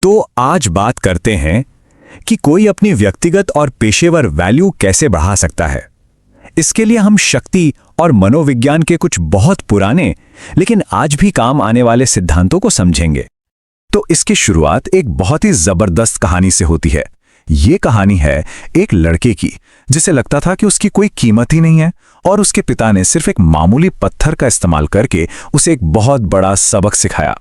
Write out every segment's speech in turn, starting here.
तो आज बात करते हैं कि कोई अपनी व्यक्तिगत और पेशेवर वैल्यू कैसे बढ़ा सकता है। इसके लिए हम शक्ति और मनोविज्ञान के कुछ बहुत पुराने लेकिन आज भी काम आने वाले सिद्धांतों को समझेंगे। तो इसकी शुरुआत एक बहुत ही जबरदस्त कहानी से होती है। ये कहानी है एक लड़के की जिसे लगता था कि उसकी कोई कीमत ही नहीं है और उसके पिता ने सिर्फ एक मामूली पत्थर का इस्तेमाल करके उसे एक बहुत बड़ा सबक सिखाया।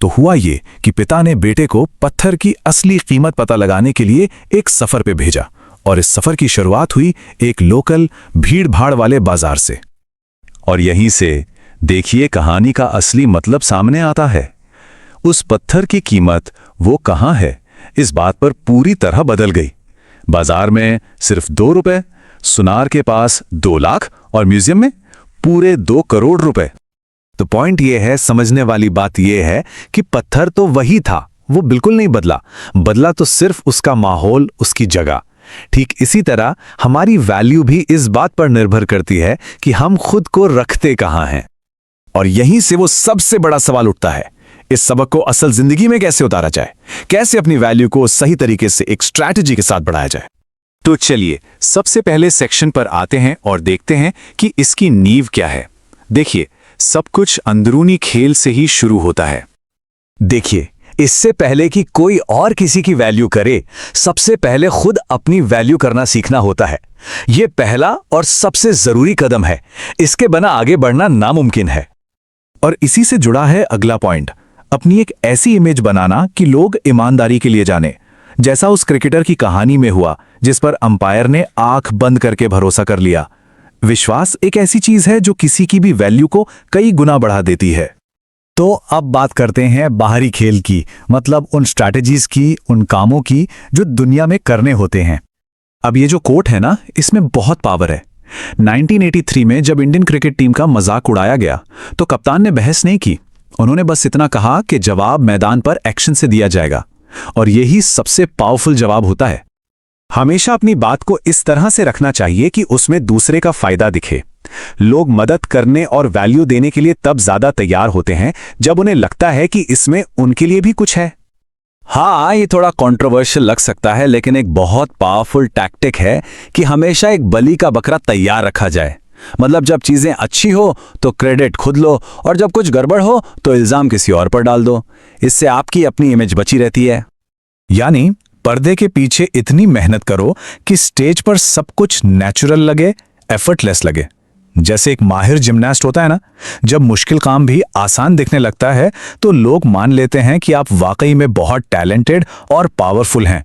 तो हुआ ये कि पिता ने बेटे को पत्थर की असली कीमत पता लगाने के लिए एक सफर पे भेजा और इस सफर की शुरुआत हुई एक लोकल भीड़-भाड़ वाले बाजार से। और यहीं से देखिए कहानी का असली मतलब सामने आता है। उस पत्थर की कीमत वो कहाँ है, इस बात पर पूरी तरह बदल गई। बाजार में सिर्फ 2 रुपए, सुनार के पास 2 लाख और म्यूजियम में पूरे 2 करोड़ रुपए। तो पॉइंट ये है, समझने वाली बात ये है कि पत्थर तो वही था, वो बिल्कुल नहीं बदला तो सिर्फ उसका माहौल, उसकी जगह। ठीक इसी तरह हमारी वैल्यू भी इस बात पर निर्भर करती है कि हम खुद को रखते कहाँ हैं। और यहीं से वो सबसे बड़ा सवाल उठता है, इस सबक को असल जिंदगी में कैसे उतारा जाए, कैसे अपनी वैल्यू को सही तरीके से एक स्ट्रैटेजी के साथ बढ़ाया जाए। तो चलिए सबसे पहले सेक्शन पर आते हैं और देखते हैं कि इसकी नींव क्या है। देखिए, सब कुछ अंदरूनी खेल से ही शुरू होता है। देखिए, इससे पहले कि कोई और किसी की वैल्यू करे, सबसे पहले खुद अपनी वैल्यू करना सीखना होता है। यह पहला और सबसे जरूरी कदम है। इसके बिना आगे बढ़ना नामुमकिन है। और इसी से जुड़ा है अगला पॉइंट, अपनी एक ऐसी इमेज बनाना कि लोग ईमानदारी के लिए जाने, जैसा उस क्रिकेटर की कहानी में हुआ जिस पर अंपायर ने आंख बंद करके भरोसा कर लिया। विश्वास एक ऐसी चीज है जो किसी की भी वैल्यू को कई गुना बढ़ा देती है। तो अब बात करते हैं बाहरी खेल की, मतलब उन स्ट्रैटेजीज की, उन कामों की जो दुनिया में करने होते हैं। अब ये जो कोट है ना, इसमें बहुत पावर है। 1983 में जब इंडियन क्रिकेट टीम का मजाक उड़ाया गया तो कप्तान ने बहस नहीं की। उन्होंने बस इतना कहा कि जवाब मैदान पर एक्शन से दिया जाएगा, और यही सबसे पावरफुल जवाब होता है। हमेशा अपनी बात को इस तरह से रखना चाहिए कि उसमें दूसरे का फायदा दिखे। लोग मदद करने और वैल्यू देने के लिए तब ज्यादा तैयार होते हैं जब उन्हें लगता है कि इसमें उनके लिए भी कुछ है। हाँ, ये थोड़ा कंट्रोवर्शियल लग सकता है, लेकिन एक बहुत पावरफुल टैक्टिक है कि हमेशा एक बलि का बकरा तैयार रखा जाए। मतलब जब चीजें अच्छी हो तो क्रेडिट खुद लो, और जब कुछ गड़बड़ हो तो इल्जाम किसी और पर डाल दो। इससे आपकी अपनी इमेज बची रहती है। यानी पर्दे के पीछे इतनी मेहनत करो कि स्टेज पर सब कुछ नेचुरल लगे, एफर्टलेस लगे। जैसे एक माहिर जिम्नास्ट होता है ना, जब मुश्किल काम भी आसान दिखने लगता है तो लोग मान लेते हैं कि आप वाकई में बहुत टैलेंटेड और पावरफुल हैं।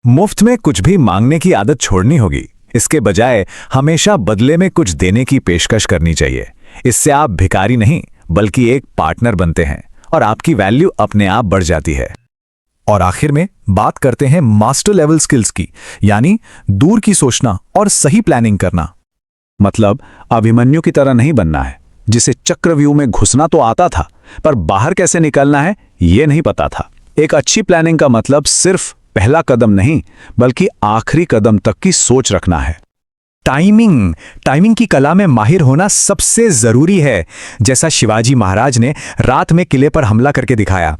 मुफ्त में कुछ भी मांगने की आदत छोड़नी होगी। इसके बजाय हमेशा बदले में कुछ देने की पेशकश करनी चाहिए। इससे आप भिखारी नहीं बल्कि एक पार्टनर बनते हैं और आपकी वैल्यू अपने आप बढ़ जाती है। और आखिर में बात करते हैं मास्टर लेवल स्किल्स की, यानी दूर की सोचना और सही प्लानिंग करना। मतलब अभिमन्यु की तरह नहीं बनना है, जिसे चक्रव्यूह में घुसना तो आता था पर बाहर कैसे निकलना है ये नहीं पता था। एक अच्छी प्लानिंग का मतलब सिर्फ पहला कदम नहीं बल्कि आखिरी कदम तक की सोच रखना है। टाइमिंग की कला में माहिर होना सबसे जरूरी है। जैसा शिवाजी महाराज ने रात में किले पर हमला करके दिखाया।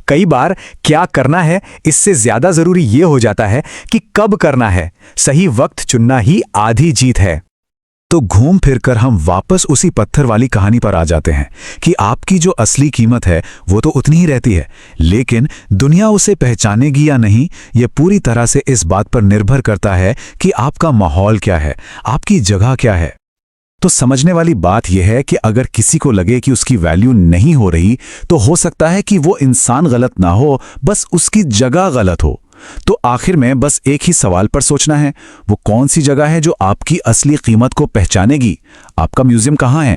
कई बार क्या करना है इससे ज्यादा जरूरी यह हो जाता है कि कब करना है। सही वक्त चुनना ही आधी जीत है। तो घूम फिरकर हम वापस उसी पत्थर वाली कहानी पर आ जाते हैं कि आपकी जो असली कीमत है वो तो उतनी ही रहती है, लेकिन दुनिया उसे पहचानेगी या नहीं ये पूरी तरह से इस बात पर निर्भर करता है कि आपका माहौल क्या है, आपकी जगह क्या है। तो समझने वाली बात यह है कि अगर किसी को लगे कि उसकी वैल्यू नहीं हो रही तो हो सकता है कि वो इंसान गलत ना हो, बस उसकी जगह गलत हो। तो आखिर में बस एक ही सवाल पर सोचना है, वो कौन सी जगह है जो आपकी असली कीमत को पहचानेगी। आपका म्यूजियम कहाँ है?